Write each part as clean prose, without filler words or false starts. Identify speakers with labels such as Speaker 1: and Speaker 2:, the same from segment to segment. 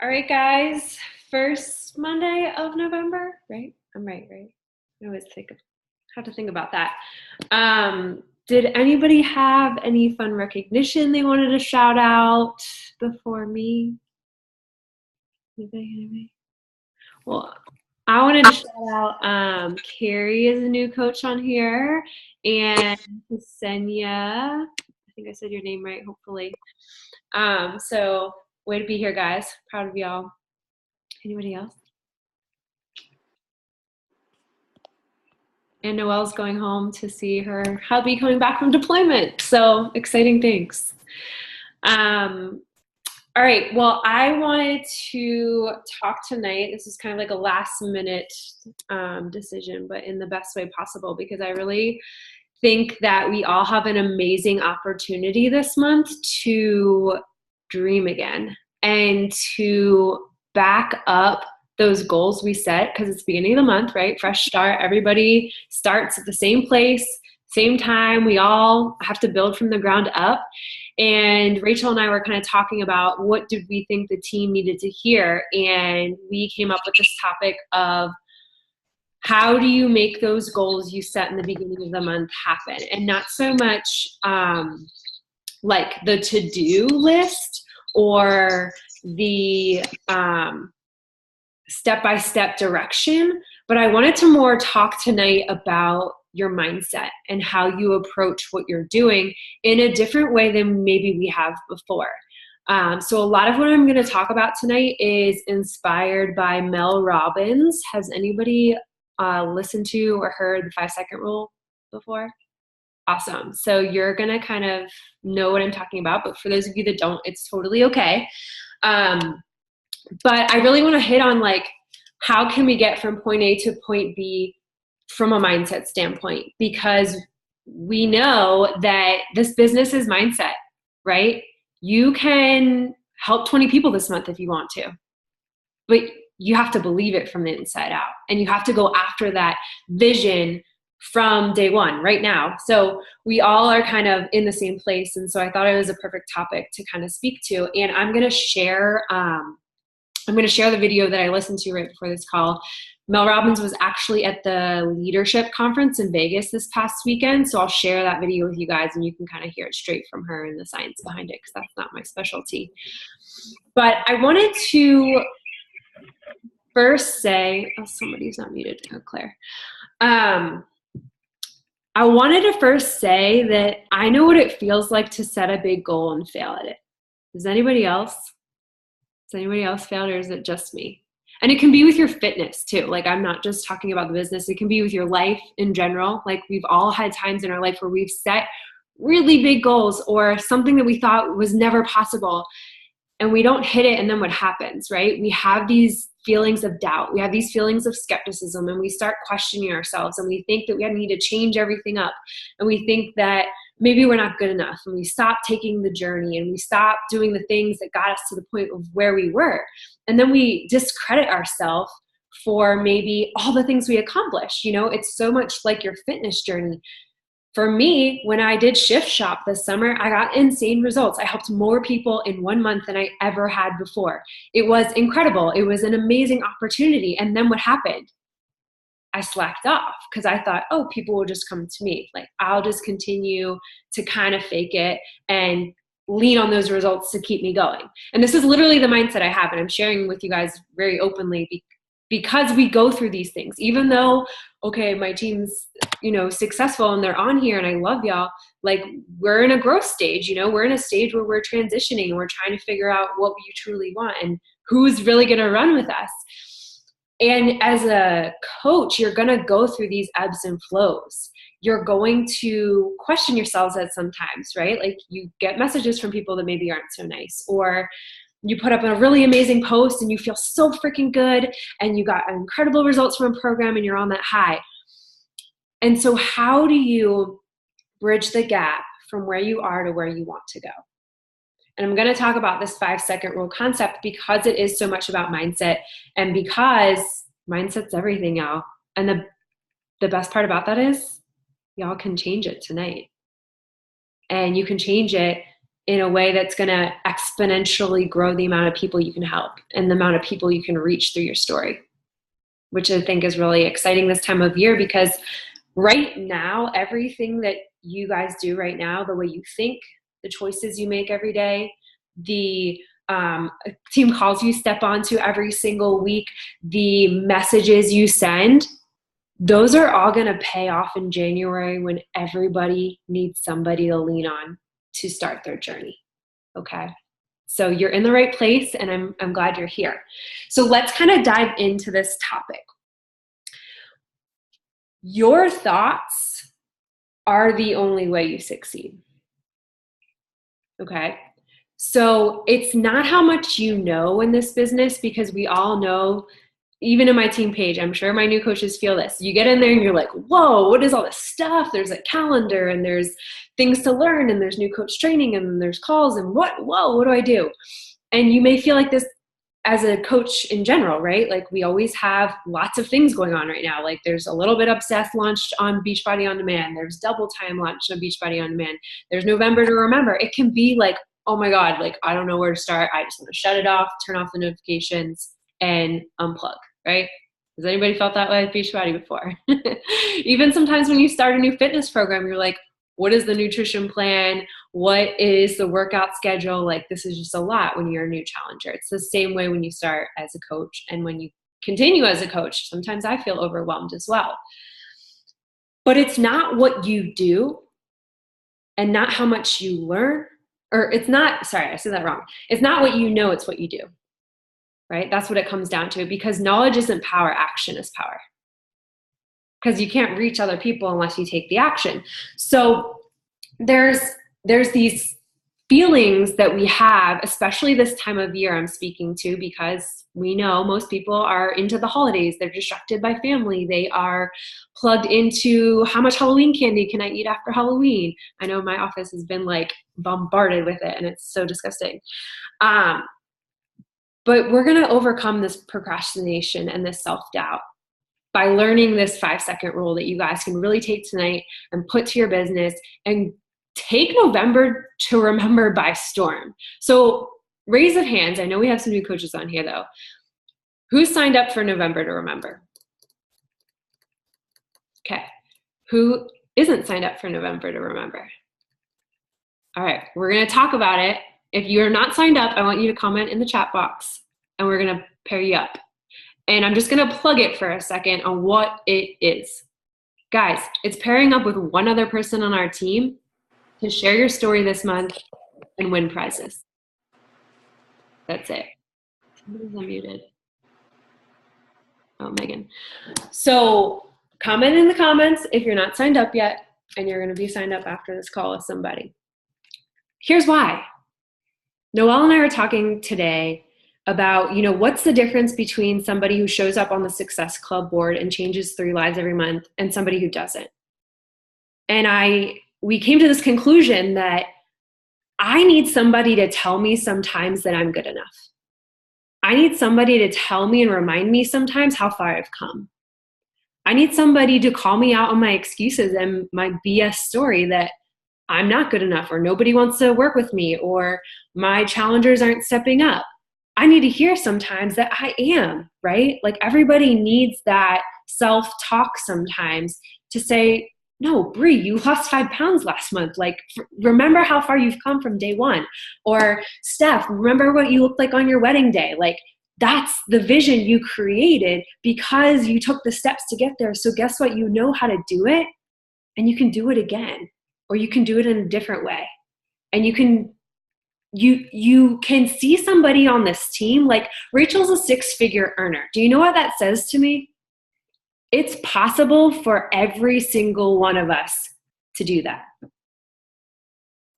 Speaker 1: All right, guys. First Monday of November, right? I'm right? I always have to think about that. Did anybody have any fun recognition they wanted to shout out before me? Anybody? Well, I wanted to shout out Carrie is a new coach on here, and Ksenia. I think I said your name right, hopefully. So way to be here, guys. Proud of y'all. Anybody else? And Noelle's going home to see her hubby coming back from deployment. So exciting things. All right. Well, I wanted to talk tonight. This is kind of like a last minute decision, but in the best way possible, because I really think that we all have an amazing opportunity this month to dream again and to back up those goals we set, because it's the beginning of the month, right? Fresh start. Everybody starts at the same place, same time. We all have to build from the ground up. And Rachel and I were kind of talking about what did we think the team needed to hear. And we came up with this topic of how do you make those goals you set in the beginning of the month happen? And not so much like the to-do list or the step-by-step direction, but I wanted to more talk tonight about your mindset and how you approach what you're doing in a different way than maybe we have before. So a lot of what I'm going to talk about tonight is inspired by Mel Robbins. Has anybody listened to or heard the 5-second rule before? Awesome. So you're going to kind of know what I'm talking about, but for those of you that don't, it's totally okay. But I really want to hit on like, how can we get from point A to point B from a mindset standpoint? Because we know that this business is mindset, right? You can help 20 people this month if you want to, but you have to believe it from the inside out, and you have to go after that vision from day one, right now. So we all are kind of in the same place. And so I thought it was a perfect topic to kind of speak to. And I'm going to share the video that I listened to right before this call. Mel Robbins was actually at the leadership conference in Vegas this past weekend. So I'll share that video with you guys and you can kind of hear it straight from her and the science behind it, because that's not my specialty. But I wanted to first say, oh, somebody's not muted. Oh, Claire. I wanted to first say that I know what it feels like to set a big goal and fail at it. Does anybody else? Has anybody else failed, or is it just me? And it can be with your fitness too. Like, I'm not just talking about the business. It can be with your life in general. Like, we've all had times in our life where we've set really big goals or something that we thought was never possible, and we don't hit it, and then what happens, right? We have these feelings of doubt. We have these feelings of skepticism, and we start questioning ourselves, and we think that we need to change everything up, and we think that maybe we're not good enough, and we stop taking the journey, and we stop doing the things that got us to the point of where we were. And then we discredit ourselves for maybe all the things we accomplished. You know, it's so much like your fitness journey. For me, when I did Shift Shop this summer, I got insane results. I helped more people in 1 month than I ever had before. It was incredible. It was an amazing opportunity. And then what happened? I slacked off because I thought, oh, people will just come to me. Like, I'll just continue to kind of fake it and lean on those results to keep me going. And this is literally the mindset I have. And I'm sharing with you guys very openly because we go through these things. Even though, okay, my team's, successful and they're on here and I love y'all, like, we're in a growth stage, we're in a stage where we're transitioning and we're trying to figure out what we truly want and who's really going to run with us. And as a coach, you're going to go through these ebbs and flows. You're going to question yourselves at sometimes, right? Like, you get messages from people that maybe aren't so nice, or you put up a really amazing post and you feel so freaking good and you got incredible results from a program and you're on that high. And so how do you bridge the gap from where you are to where you want to go? And I'm going to talk about this 5-second rule concept because it is so much about mindset, and because mindset's everything, y'all. And the best part about that is y'all can change it tonight. And you can change it in a way that's going to exponentially grow the amount of people you can help and the amount of people you can reach through your story, which I think is really exciting this time of year, because right now, everything that you guys do right now, the way you think, the choices you make every day, the team calls you step onto every single week, the messages you send, those are all going to pay off in January when everybody needs somebody to lean on to start their journey. Okay. So you're in the right place, and I'm glad you're here. So let's kind of dive into this topic. Your thoughts are the only way you succeed. Okay. So it's not how much you know in this business, because we all know, even in my team page, I'm sure my new coaches feel this. You get in there and you're like, whoa, what is all this stuff? There's a calendar and there's things to learn and there's new coach training and there's calls and what do I do? And you may feel like this as a coach in general, right? Like we always have lots of things going on right now. Like there's a little bit obsessed launched on Beachbody On Demand. There's double time launched on Beachbody On Demand. There's November to Remember. It can be like, oh my God, like I don't know where to start. I just want to shut it off, turn off the notifications and unplug, right? Has anybody felt that way with Beachbody before? Even sometimes when you start a new fitness program, you're like, what is the nutrition plan? What is the workout schedule? Like this is just a lot when you're a new challenger. It's the same way when you start as a coach and when you continue as a coach. Sometimes I feel overwhelmed as well. But it's not what you do and not how much you learn, or it's not, sorry, I said that wrong. It's not what you know, it's what you do, right? That's what it comes down to, because knowledge isn't power, action is power. Because you can't reach other people unless you take the action. So there's these feelings that we have, especially this time of year I'm speaking to, because we know most people are into the holidays. They're distracted by family. They are plugged into how much Halloween candy can I eat after Halloween? I know my office has been like bombarded with it and it's so disgusting. But we're going to overcome this procrastination and this self-doubt by learning this 5-second rule that you guys can really take tonight and put to your business and take November to Remember by storm. So raise of hands. I know we have some new coaches on here though. Who signed up for November to Remember? Okay. Who isn't signed up for November to Remember? All right. We're going to talk about it. If you're not signed up, I want you to comment in the chat box and we're going to pair you up. And I'm just going to plug it for a second on what it is. Guys, it's pairing up with one other person on our team to share your story this month and win prizes. That's it. Somebody's unmuted. Oh, Megan. So comment in the comments if you're not signed up yet, and you're going to be signed up after this call with somebody. Here's why. Noelle and I were talking today about, what's the difference between somebody who shows up on the Success Club board and changes 3 lives every month and somebody who doesn't. And we came to this conclusion that I need somebody to tell me sometimes that I'm good enough. I need somebody to tell me and remind me sometimes how far I've come. I need somebody to call me out on my excuses and my BS story that I'm not good enough, or nobody wants to work with me, or my challengers aren't stepping up. I need to hear sometimes that I am, right? Like everybody needs that self-talk sometimes to say, no, Bree, you lost 5 pounds last month. Like, remember how far you've come from day one. Or Steph, remember what you looked like on your wedding day. Like, that's the vision you created because you took the steps to get there. So guess what? You know how to do it, and you can do it again, or you can do it in a different way. And you can see somebody on this team, like Rachel's a 6-figure earner. Do you know what that says to me? It's possible for every single one of us to do that.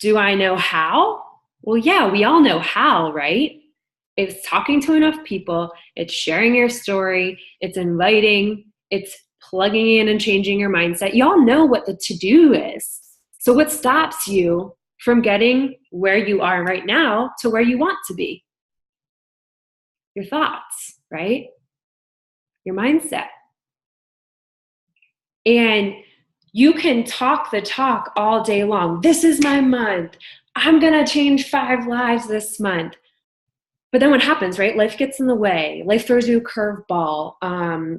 Speaker 1: Do I know how? Well, yeah, we all know how, right? It's talking to enough people, it's sharing your story, it's inviting, it's plugging in and changing your mindset. Y'all know what the to-do is. So what stops you from getting where you are right now to where you want to be? Your thoughts, right? Your mindset. And you can talk the talk all day long. This is my month. I'm going to change 5 lives this month. But then what happens, right? Life gets in the way. Life throws you a curveball.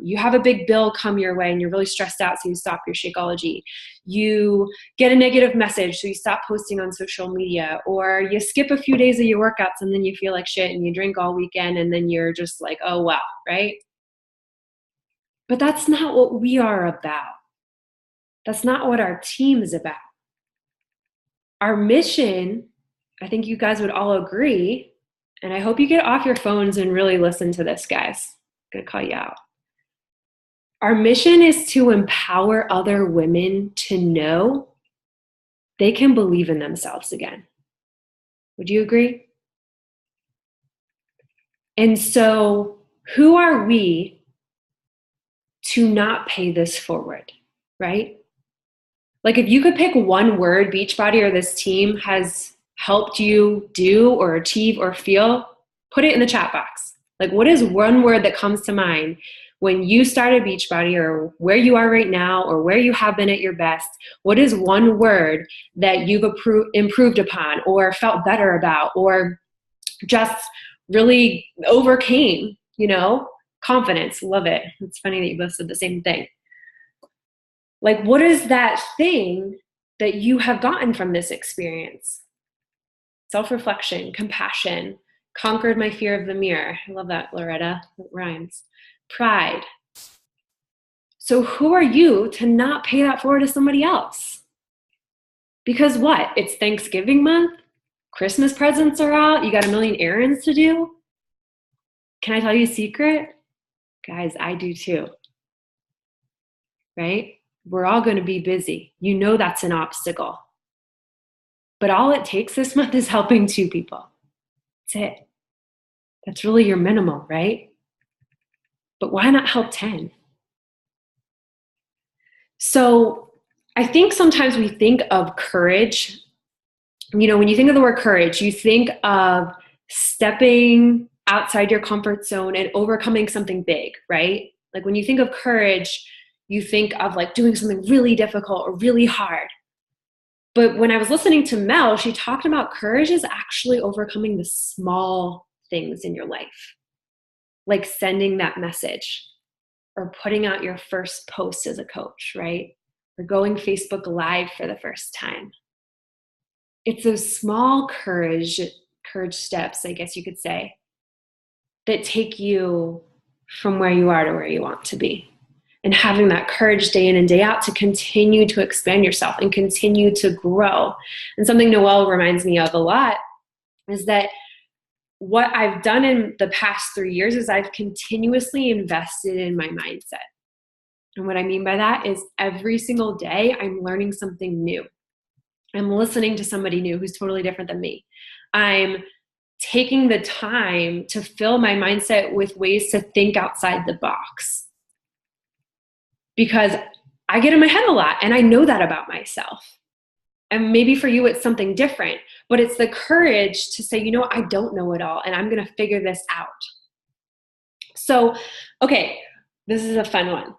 Speaker 1: You have a big bill come your way and you're really stressed out, so you stop your Shakeology. You get a negative message, so you stop posting on social media. Or you skip a few days of your workouts and then you feel like shit and you drink all weekend and then you're just like, oh, well, right? But that's not what we are about. That's not what our team is about. Our mission, I think you guys would all agree, and I hope you get off your phones and really listen to this, guys. I'm going to call you out. Our mission is to empower other women to know they can believe in themselves again. Would you agree? And so, who are we to not pay this forward, right? Like, if you could pick one word Beachbody or this team has helped you do or achieve or feel, put it in the chat box. Like, what is one word that comes to mind when you started Beachbody, or where you are right now, or where you have been at your best? What is one word that you've improved upon, or felt better about, or just really overcame? Confidence. Love it. It's funny that you both said the same thing. Like, what is that thing that you have gotten from this experience? Self-reflection, compassion, conquered my fear of the mirror. I love that, Loretta. It rhymes. Pride. So who are you to not pay that forward to somebody else? Because what? It's Thanksgiving month. Christmas presents are out. You got a million errands to do. Can I tell you a secret? Guys, I do too. Right? We're all going to be busy. That's an obstacle. But all it takes this month is helping 2 people. That's it. That's really your minimum, right? But why not help 10? So I think sometimes we think of courage. When you think of the word courage, you think of stepping outside your comfort zone and overcoming something big, right? Like, when you think of courage, you think of like doing something really difficult or really hard. But when I was listening to Mel, she talked about courage is actually overcoming the small things in your life, like sending that message or putting out your first post as a coach, right? Or going Facebook Live for the first time. It's those small courage steps, I guess you could say, that take you from where you are to where you want to be. And having that courage day in and day out to continue to expand yourself and continue to grow. And something Noelle reminds me of a lot is that what I've done in the past 3 years is I've continuously invested in my mindset. And what I mean by that is every single day I'm learning something new. I'm listening to somebody new who's totally different than me. I'm taking the time to fill my mindset with ways to think outside the box. Because I get in my head a lot and I know that about myself. And maybe for you it's something different, but it's the courage to say, I don't know it all and I'm going to figure this out. So, okay, this is a fun one.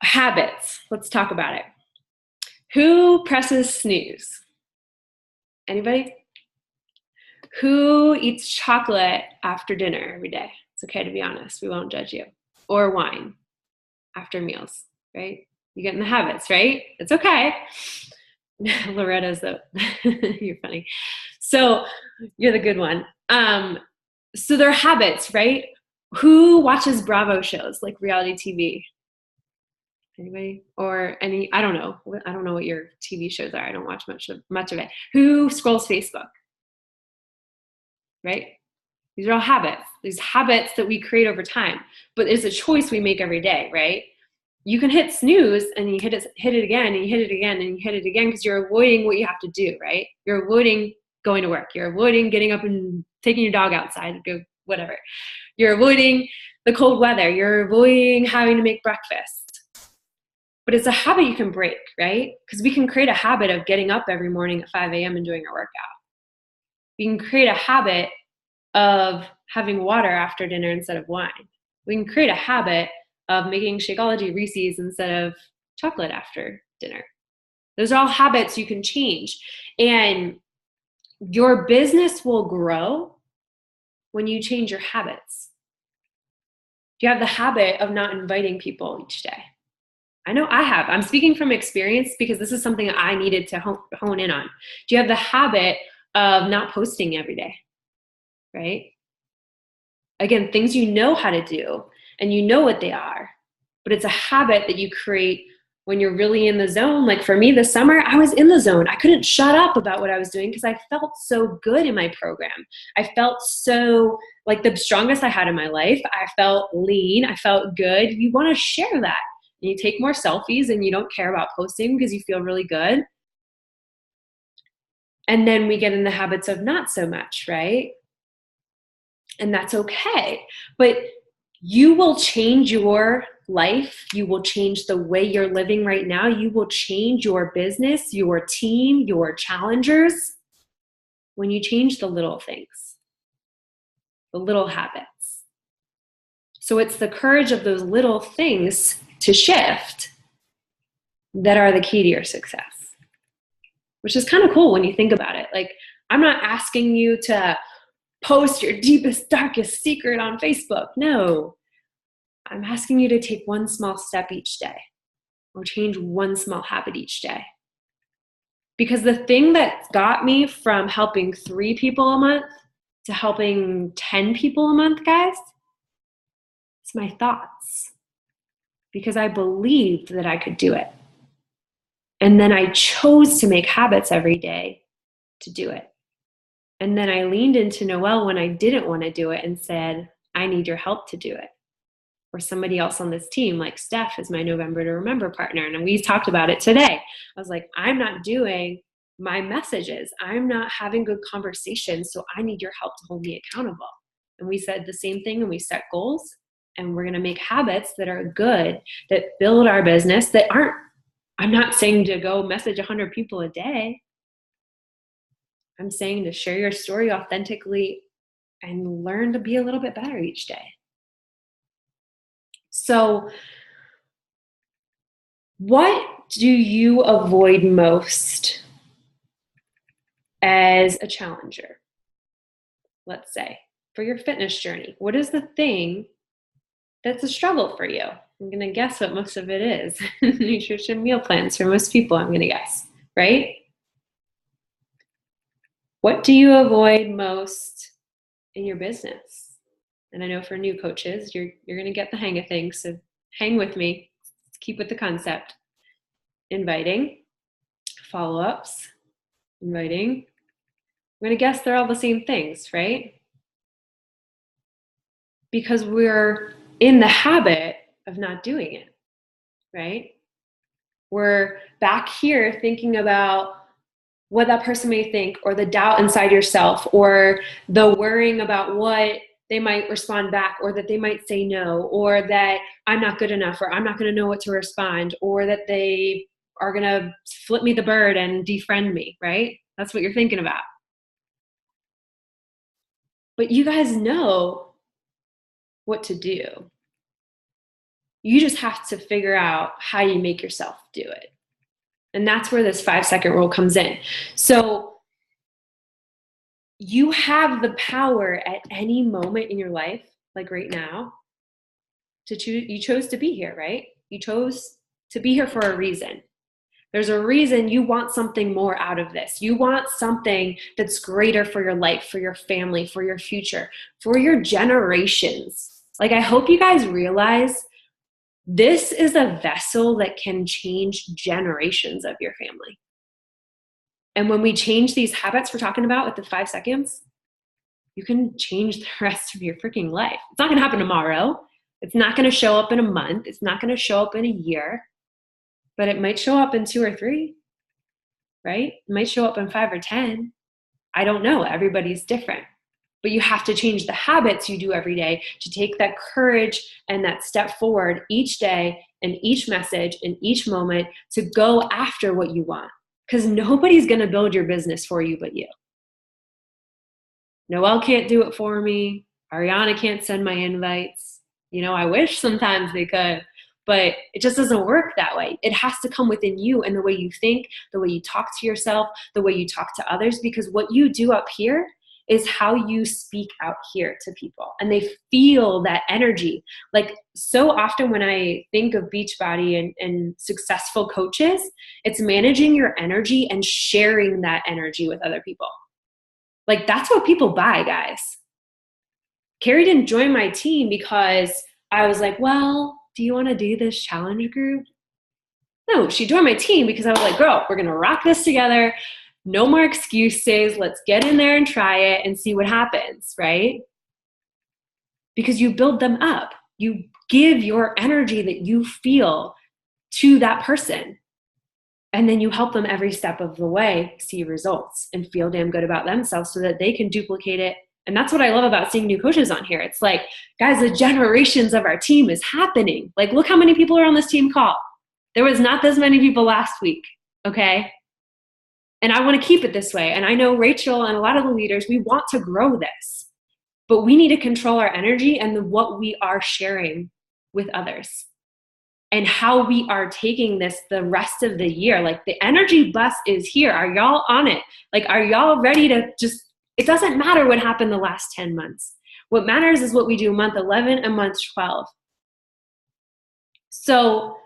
Speaker 1: Habits. Let's talk about it. Who presses snooze? Anybody? Who eats chocolate after dinner every day? It's okay to be honest. We won't judge you. Or wine after meals, right? You get in the habits, right? It's okay. Loretta's you're funny. So you're the good one. So they're habits, right? Who watches Bravo shows like reality TV? Anybody? Or any? I don't know. I don't know what your TV shows are. I don't watch much of it. Who scrolls Facebook? Right? These are all habits. These habits that we create over time. But it's a choice we make every day, right? You can hit snooze and you hit it again and you hit it again and you hit it again because you're avoiding what you have to do, right? You're avoiding going to work. You're avoiding getting up and taking your dog outside, go whatever. You're avoiding the cold weather. You're avoiding having to make breakfast. But it's a habit you can break, right? Because we can create a habit of getting up every morning at 5 a.m. and doing our workout. We can create a habit of having water after dinner instead of wine. We can create a habit of making Shakeology Reese's instead of chocolate after dinner. Those are all habits you can change. And Your business will grow when you change your habits. Do you have the habit of not inviting people each day? I know I have. I'm speaking from experience because this is something I needed to hone in on. Do you have the habit of not posting every day, right? Again, things you know how to do and you know what they are, but it's a habit that you create when you're really in the zone. Like for me this summer, I was in the zone. I couldn't shut up about what I was doing because I felt so good in my program. I felt so like the strongest I had in my life. I felt lean. I felt good. You want to share that. You take more selfies and you don't care about posting because you feel really good. And then we get in the habits of not so much, right? And that's okay. But you will change your life. You will change the way you're living right now. You will change your business, your team, your challengers when you change the little things, the little habits. So it's the courage of those little things to shift that are the key to your success, which is kind of cool when you think about it. Like, I'm not asking you to post your deepest, darkest secret on Facebook. No, I'm asking you to take one small step each day or change one small habit each day. Because the thing that got me from helping 3 people a month to helping 10 people a month, guys, it's my thoughts. Because I believed that I could do it. And then I chose to make habits every day to do it. And then I leaned into Noelle when I didn't want to do it and said, I need your help to do it. Or somebody else on this team, like Steph is my November to Remember partner. And we talked about it today. I was like, I'm not doing my messages. I'm not having good conversations. So I need your help to hold me accountable. And we said the same thing, and we set goals, and we're going to make habits that are good, that build our business, that aren't, I'm not saying to go message 100 people a day. I'm saying to share your story authentically and learn to be a little bit better each day. So, what do you avoid most as a challenger? Let's say, for your fitness journey, what is the thing that's a struggle for you? I'm going to guess what most of it is. Nutrition meal plans for most people, I'm going to guess, right? What do you avoid most in your business? And I know for new coaches, you're going to get the hang of things, so hang with me. Let's keep with the concept. Inviting, follow-ups, inviting. I'm going to guess they're all the same things, right? Because we're in the habit of not doing it, right? We're back here thinking about what that person may think, or the doubt inside yourself, or the worrying about what they might respond back, or that they might say no, or that I'm not good enough, or I'm not going to know what to respond, or that they are going to flip me the bird and defriend me, right? That's what you're thinking about. But you guys know what to do. You just have to figure out how you make yourself do it. And that's where this 5-second rule comes in. So you have the power at any moment in your life, like right now, to choose. You chose to be here, right? You chose to be here for a reason. There's a reason you want something more out of this. You want something that's greater for your life, for your family, for your future, for your generations. Like, I hope you guys realize this is a vessel that can change generations of your family. And when we change these habits we're talking about with the 5 seconds, you can change the rest of your freaking life. It's not going to happen tomorrow. It's not going to show up in a month. It's not going to show up in a year, but it might show up in 2 or 3, right? It might show up in 5 or 10. I don't know. Everybody's different. But you have to change the habits you do every day to take that courage and that step forward each day and each message and each moment to go after what you want. Because nobody's going to build your business for you but you. Noelle can't do it for me. Ariana can't send my invites. You know, I wish sometimes they could, but it just doesn't work that way. It has to come within you and the way you think, the way you talk to yourself, the way you talk to others, because what you do up here is how you speak out here to people, and they feel that energy. Like, so often when I think of Beachbody and successful coaches, it's managing your energy and sharing that energy with other people. Like, that's what people buy, guys. Carrie didn't join my team because I was like, well, do you want to do this challenge group? No, she joined my team because I was like, girl, we're going to rock this together. No more excuses. Let's get in there and try it and see what happens, right? Because you build them up. You give your energy that you feel to that person. And then you help them every step of the way see results and feel damn good about themselves so that they can duplicate it. And that's what I love about seeing new coaches on here. It's like, guys, the generations of our team is happening. Like, look how many people are on this team call. There was not this many people last week, okay? And I want to keep it this way. And I know Rachel and a lot of the leaders, we want to grow this, but we need to control our energy and what we are sharing with others and how we are taking this the rest of the year. Like, the energy bus is here. Are y'all on it? Like, are y'all ready to just, it doesn't matter what happened the last 10 months. What matters is what we do month 11 and month 12. So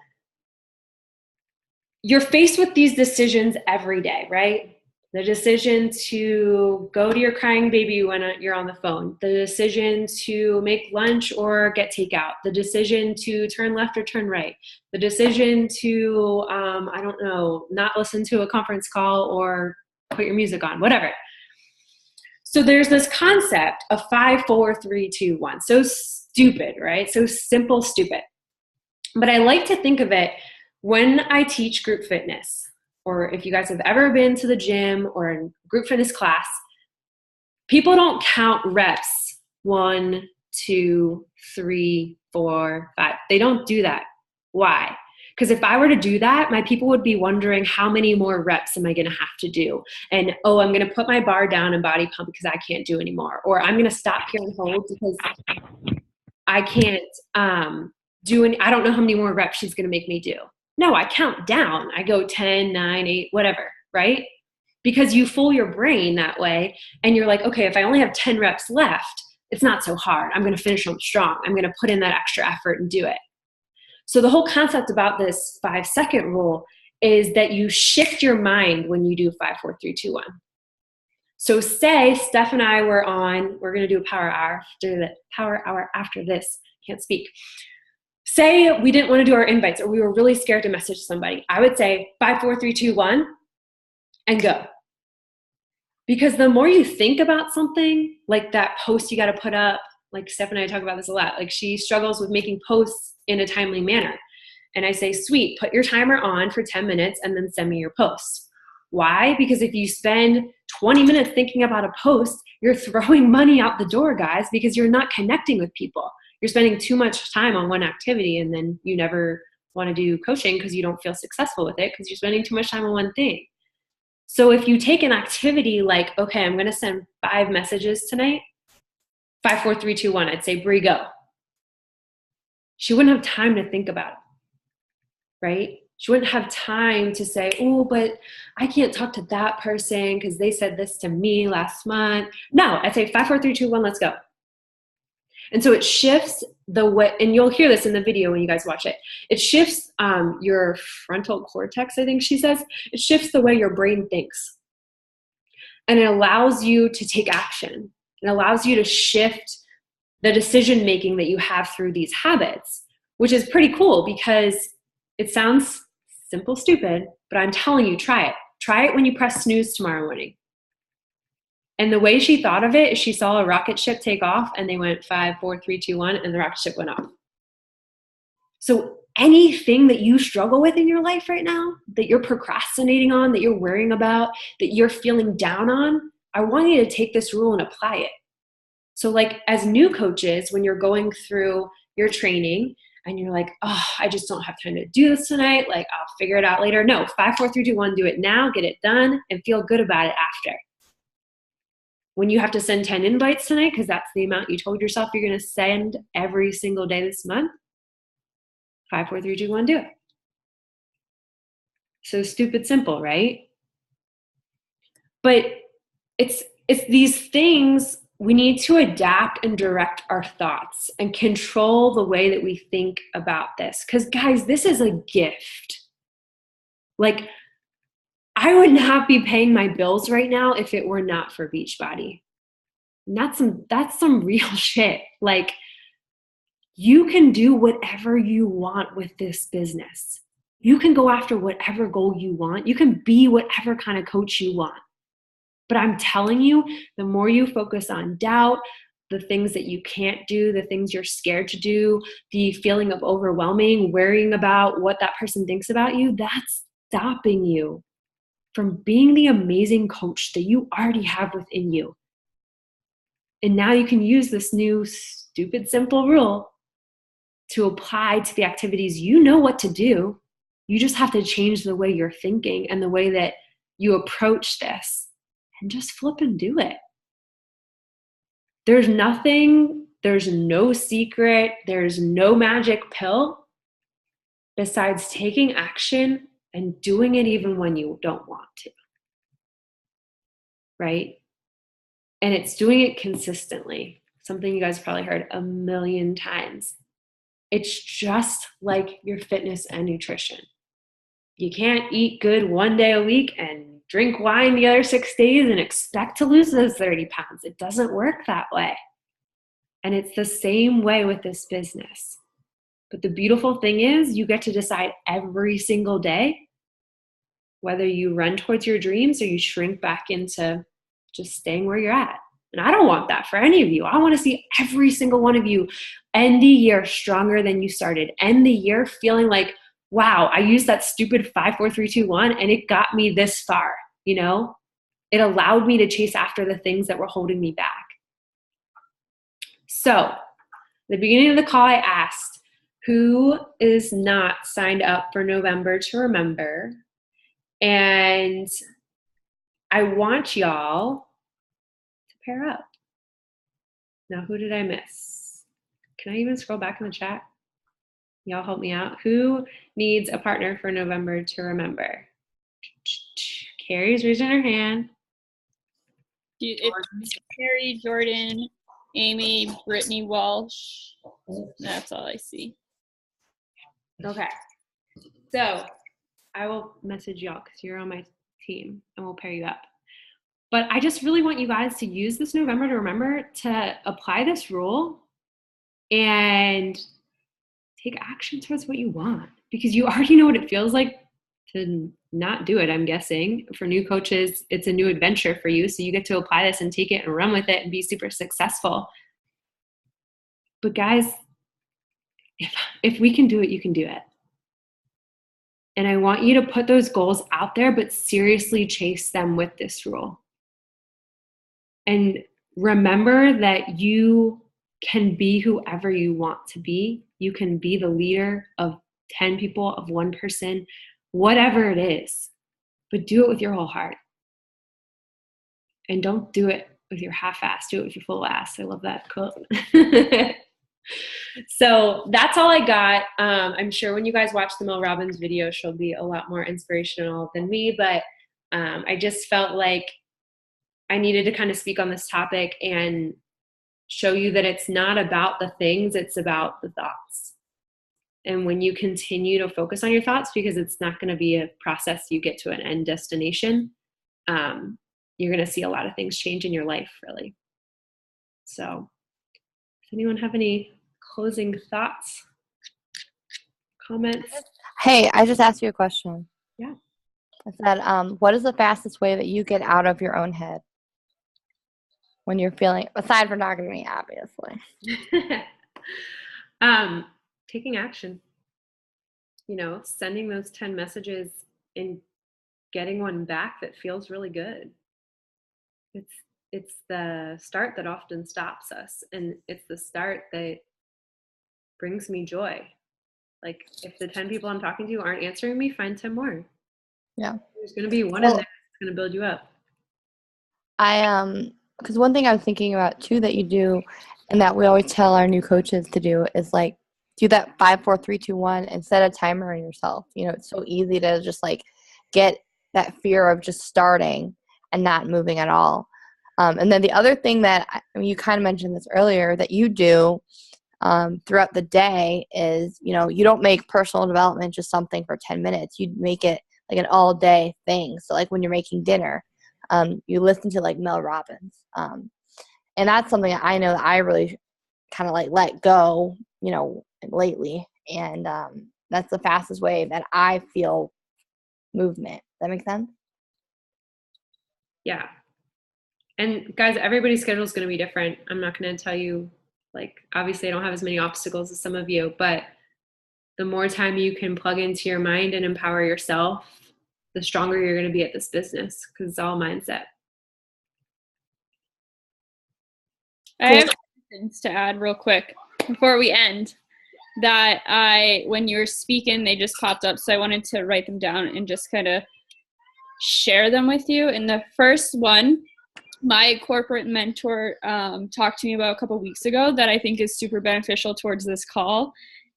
Speaker 1: you're faced with these decisions every day, right? The decision to go to your crying baby when you're on the phone, the decision to make lunch or get takeout, the decision to turn left or turn right, the decision to, I don't know, not listen to a conference call or put your music on, whatever. So there's this concept of 5, 4, 3, 2, 1. So stupid, right? So simple, stupid. But I like to think of it when I teach group fitness, or if you guys have ever been to the gym or a group fitness class, people don't count reps 1, 2, 3, 4, 5. They don't do that. Why? Because if I were to do that, my people would be wondering how many more reps am I going to have to do? And, oh, I'm going to put my bar down and body pump because I can't do anymore. Or I'm going to stop here and hold because I can't do any, I don't know how many more reps she's going to make me do. No, I count down. I go 10, 9, 8, whatever, right? Because you fool your brain that way. And you're like, okay, if I only have 10 reps left, it's not so hard. I'm going to finish them strong. I'm going to put in that extra effort and do it. So the whole concept about this 5-second rule is that you shift your mind when you do 5, 4, 3, 2, 1. So say Steph and I were on, we're going to do a power hour after this. Can't speak. Say we didn't want to do our invites or we were really scared to message somebody. I would say 5, 4, 3, 2, 1 and go. Because the more you think about something, like that post you got to put up, like Steph and I talk about this a lot, like she struggles with making posts in a timely manner. And I say, sweet, put your timer on for 10 minutes and then send me your post. Why? Because if you spend 20 minutes thinking about a post, you're throwing money out the door, guys, because you're not connecting with people. You're spending too much time on one activity and then you never want to do coaching because you don't feel successful with it because you're spending too much time on one thing. So if you take an activity like, okay, I'm going to send 5 messages tonight, 5, 4, 3, 2, 1, I'd say, Bree, go. She wouldn't have time to think about it, right? She wouldn't have time to say, oh, but I can't talk to that person because they said this to me last month. No, I'd say 5, 4, 3, 2, 1, let's go. And so it shifts the way, and you'll hear this in the video when you guys watch it. It shifts your frontal cortex, I think she says. It shifts the way your brain thinks. And it allows you to take action. It allows you to shift the decision making that you have through these habits, which is pretty cool because it sounds simple, stupid, but I'm telling you, try it. Try it when you press snooze tomorrow morning. And the way she thought of it is she saw a rocket ship take off and they went 5, 4, 3, 2, 1, and the rocket ship went off. So anything that you struggle with in your life right now, that you're procrastinating on, that you're worrying about, that you're feeling down on, I want you to take this rule and apply it. So like as new coaches, when you're going through your training and you're like, oh, I just don't have time to do this tonight. Like I'll figure it out later. No, 5, 4, 3, 2, 1, do it now, get it done and feel good about it after. When you have to send 10 invites tonight, because that's the amount you told yourself you're going to send every single day this month, 5, 4, 3, 2, 1, do it. So stupid simple, right? But it's these things we need to adapt and direct our thoughts and control the way that we think about this. Because guys, this is a gift. Like, I would not be paying my bills right now if it were not for Beachbody. And that's some real shit. Like, you can do whatever you want with this business. You can go after whatever goal you want. You can be whatever kind of coach you want. But I'm telling you, the more you focus on doubt, the things that you can't do, the things you're scared to do, the feeling of overwhelming, worrying about what that person thinks about you, that's stopping you from being the amazing coach that you already have within you. And now you can use this new stupid simple rule to apply to the activities you know what to do. You just have to change the way you're thinking and the way that you approach this, and just flip and do it. There's no secret, there's no magic pill besides taking action and doing it even when you don't want to, right? And it's doing it consistently. Something you guys probably heard a million times. It's just like your fitness and nutrition. You can't eat good one day a week and drink wine the other 6 days and expect to lose those 30 pounds. It doesn't work that way. And it's the same way with this business. But the beautiful thing is you get to decide every single day whether you run towards your dreams or you shrink back into just staying where you're at. And I don't want that for any of you. I want to see every single one of you end the year stronger than you started. End the year feeling like, wow, I used that stupid 5, 4, 3, 2, 1 and it got me this far, you know? It allowed me to chase after the things that were holding me back. So, at the beginning of the call, I asked, who is not signed up for November to Remember? And I want y'all to pair up. Now, who did I miss? Can I even scroll back in the chat? Y'all help me out. Who needs a partner for November to Remember? Carrie's raising her hand.
Speaker 2: It's Carrie, Jordan, Amy, Brittany Walsh. That's all I see.
Speaker 1: Okay. So I will message y'all because you're on my team and we'll pair you up. But I just really want you guys to use this November to Remember to apply this rule and take action towards what you want, because you already know what it feels like to not do it, I'm guessing. For new coaches, it's a new adventure for you. So you get to apply this and take it and run with it and be super successful. But guys, if we can do it, you can do it. And I want you to put those goals out there, but seriously chase them with this rule. And remember that you can be whoever you want to be. You can be the leader of 10 people, of one person, whatever it is, but do it with your whole heart. And don't do it with your half-ass, do it with your full ass. I love that quote. So that's all I got. I'm sure when you guys watch the Mel Robbins video, she'll be a lot more inspirational than me, but I just felt like I needed to kind of speak on this topic and show you that it's not about the things, it's about the thoughts. And when you continue to focus on your thoughts, because it's not going to be a process you get to an end destination, you're going to see a lot of things change in your life, really. So does anyone have any closing thoughts, comments?
Speaker 3: Hey, I just asked you a question.
Speaker 1: Yeah.
Speaker 3: I said, what is the fastest way that you get out of your own head when you're feeling, aside from talking to me, obviously?
Speaker 1: Taking action. You know, sending those 10 messages and getting one back that feels really good. It's the start that often stops us, and it's the start that brings me joy. Like, if the 10 people I'm talking to aren't answering me, find 10 more.
Speaker 3: Yeah.
Speaker 1: There's going to be one in there that's going to build you up.
Speaker 3: Because one thing I was thinking about too that you do, and that we always tell our new coaches to do, is like do that 5, 4, 3, 2, 1 and set a timer on yourself. You know, it's so easy to just like get that fear of just starting and not moving at all. And then the other thing that I mean, you kind of mentioned this earlier that you do throughout the day is, you know, you don't make personal development just something for 10 minutes. You make it like an all day thing. So like when you're making dinner, you listen to like Mel Robbins. And that's something I know that I really kind of like let go, you know, lately. And that's the fastest way that I feel movement. Does that make sense?
Speaker 1: Yeah. And guys, everybody's schedule is going to be different. I'm not going to tell you, like, obviously I don't have as many obstacles as some of you, but the more time you can plug into your mind and empower yourself, the stronger you're going to be at this business, because it's all mindset.
Speaker 2: I have things to add real quick before we end that when you were speaking, they just popped up. So I wanted to write them down and just kind of share them with you. And the first one, my corporate mentor talked to me about a couple weeks ago that I think is super beneficial towards this call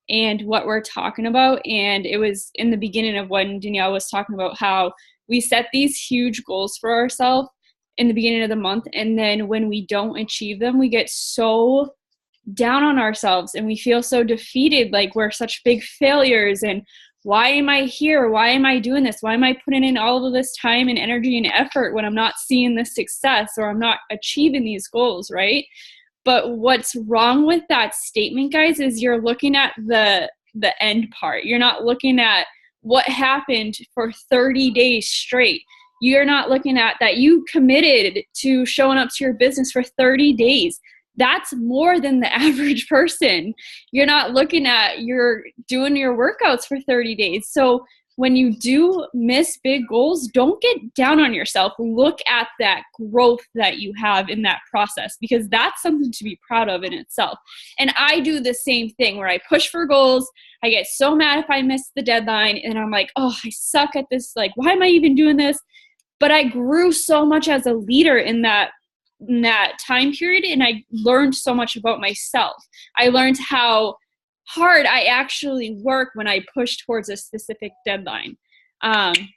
Speaker 2: and what we're talking about. And it was in the beginning of when Danielle was talking about how we set these huge goals for ourselves in the beginning of the month. And then when we don't achieve them, we get so down on ourselves and we feel so defeated, like we're such big failures. And why am I here? Why am I doing this? Why am I putting in all of this time and energy and effort when I'm not seeing the success or I'm not achieving these goals, right? But what's wrong with that statement, guys, is you're looking at the end part. You're not looking at what happened for 30 days straight. You're not looking at that you committed to showing up to your business for 30 days. That's more than the average person. You're not looking at you're doing your workouts for 30 days. So when you do miss big goals, don't get down on yourself. Look at that growth that you have in that process, because that's something to be proud of in itself. And I do the same thing where I push for goals. I get so mad if I miss the deadline and I'm like, oh, I suck at this. Like, why am I even doing this? But I grew so much as a leader in that time period, and I learned so much about myself. I learned how hard I actually work when I push towards a specific deadline. And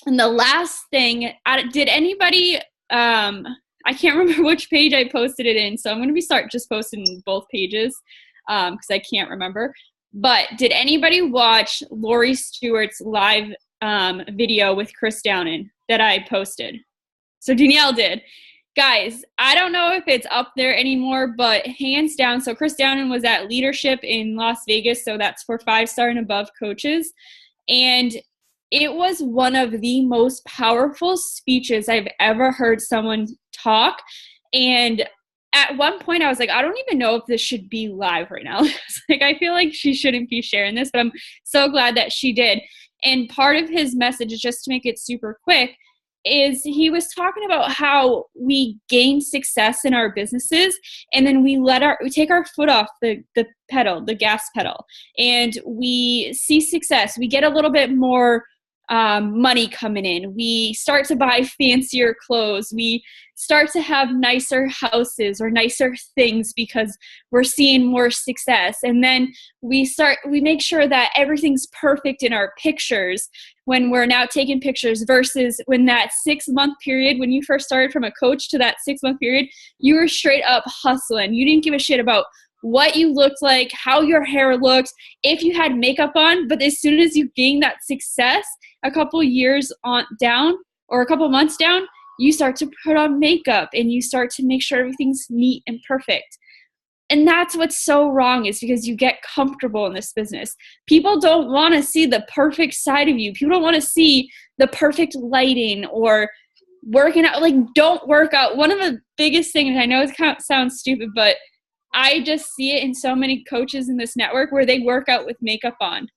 Speaker 2: the last thing, did anybody, I can't remember which page I posted it in, so I'm going to start just posting both pages because I can't remember. But did anybody watch Lori Stewart's live video with Chris Downen that I posted? So Danielle did. Guys, I don't know if it's up there anymore, but hands down, so Chris Downen was at Leadership in Las Vegas, so that's for 5-star and above coaches, and it was one of the most powerful speeches I've ever heard someone talk. And at one point I was like, I don't even know if this should be live right now. Like, I feel like she shouldn't be sharing this, but I'm so glad that she did. And part of his message, just to make it super quick, is he was talking about how we gain success in our businesses and then we take our foot off the pedal, the gas pedal, and we see success. We get a little bit more money coming in. We start to buy fancier clothes. We start to have nicer houses or nicer things because we're seeing more success. And then we make sure that everything's perfect in our pictures when we're now taking pictures, versus when that 6-month period, when you first started from a coach to that 6-month period, you were straight up hustling. You didn't give a shit about what you looked like, how your hair looked, if you had makeup on. But as soon as you gain that success, a couple years down or a couple months down, you start to put on makeup and you start to make sure everything's neat and perfect. And that's what's so wrong, is because you get comfortable in this business. People don't want to see the perfect side of you. People don't want to see the perfect lighting or working out. Like, don't work out. One of the biggest things, I know it kind of sounds stupid, but I just see it in so many coaches in this network where they work out with makeup on.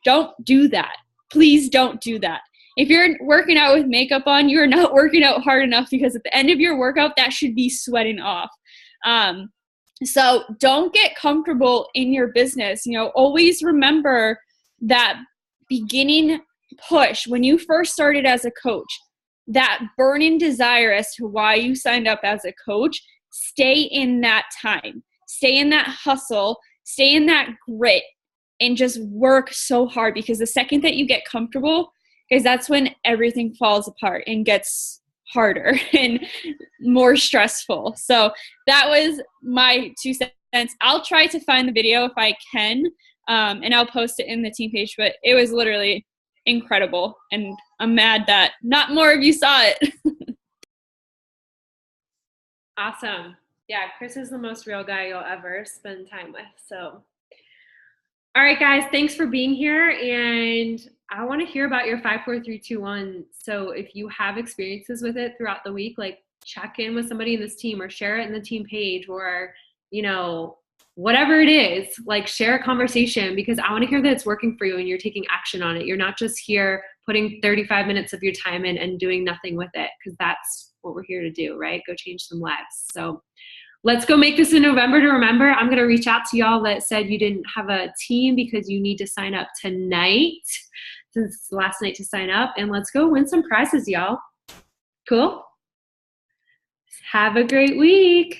Speaker 2: Don't do that. Please don't do that. If you're working out with makeup on, you're not working out hard enough, because at the end of your workout, that should be sweating off. So don't get comfortable in your business. You know, always remember that beginning push when you first started as a coach, that burning desire as to why you signed up as a coach. Stay in that time. Stay in that hustle. stay in that grit and just work so hard, because the second that you get comfortable, because that's when everything falls apart and gets harder and more stressful. So that was my 2 cents. I'll try to find the video if I can, and I'll post it in the team page, but it was literally incredible. And I'm mad that not more of you saw it.
Speaker 1: Awesome. Yeah, Chris is the most real guy you'll ever spend time with. So, all right, guys, thanks for being here. And I want to hear about your 5, 4, 3, 2, 1. So if you have experiences with it throughout the week, like check in with somebody in this team or share it in the team page, or, you know, whatever it is, like share a conversation, because I want to hear that it's working for you and you're taking action on it. You're not just here putting 35 minutes of your time in and doing nothing with it, because that's what we're here to do, right? Go change some lives. So let's go make this in November to remember. I'm going to reach out to y'all that said you didn't have a team because you need to sign up tonight, since it's the last night to sign up. And let's go win some prizes, y'all. Cool? Have a great week.